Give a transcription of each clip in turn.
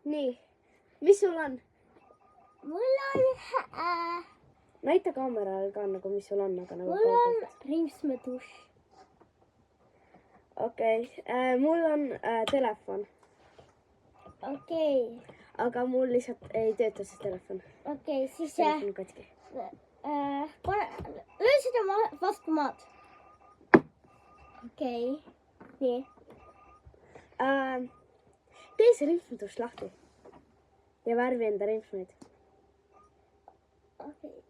Nii, mis sul on? Mul on Näita kaamerale ka nagu mis sul on, aga nagu mul on rindsmeduš. Okei, mul on telefon. Okei. Aga mul lihtsalt ei tööta see telefon. Okei, siis Telefon on katki. löö seda vastu maad. Okei, nii. Tee see rindsmeduš lahti. Ja värvi enda rindsmeid. Okei.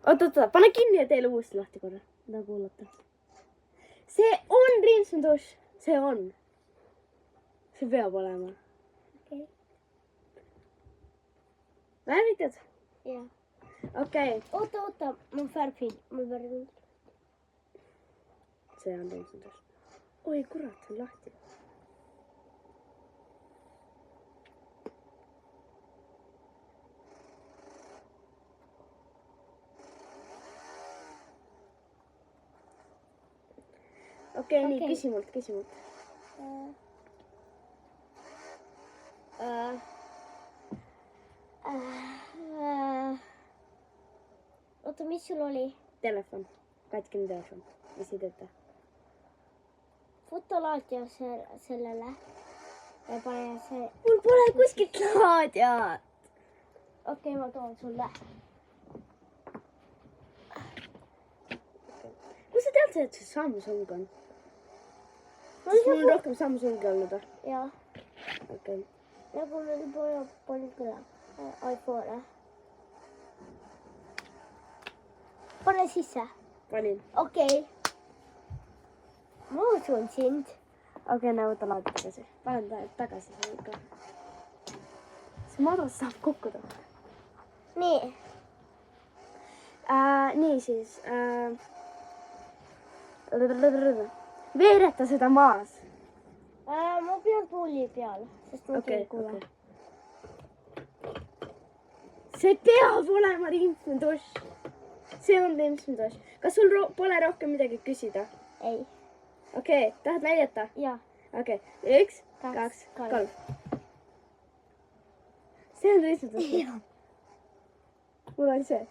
Oota, pane kinni ja tee uuesti lahti korra. Mida kuulata. See on rindsmeduš. See on. See peab olema. Okei. Värvitad? Jah. Okei. Oota, ma värvin. See on rindsmeduš. Oi, kurat, see on lahti. Okei, nii, küsi mult. Oota, mis sul oli? Telefon. Katkine telefon. Mis ei tööta? Fotolaadija sellele. Ja pane see. Mul pole kuskilt laadjat. Okei, ma toon sulle. Kus sa tead, et see Samsung on? Mul on rohkem Samsungi olnud või? Jah. Okei. Nagu meil pole palju küla. iPhone. Pane sisse. Panin. Okei. Ma usun sind. Okei, võta laadi tagasi. Panen tagasi see ikka. See madras saab kukkuda. Nii. Nii siis. Veereta seda maas. Ma pean tuuli peal, sest ma ei kuule. See peab olema rindsmeduš. See on rindsmeduš. Kas sul pole rohkem midagi küsida? Ei. Okei, tahad näidata? Jah. Okei, 1, 2, 3. See on rindsmeduš. Jah. Mul on see.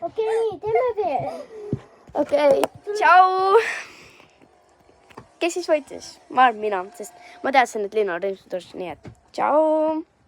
Okei, nii, teeme veel. Okei, tšau! Kes siis võitis? Ma arvan mina, sest ma teadsin, et Liina on rindsmeduš, nii et tšau!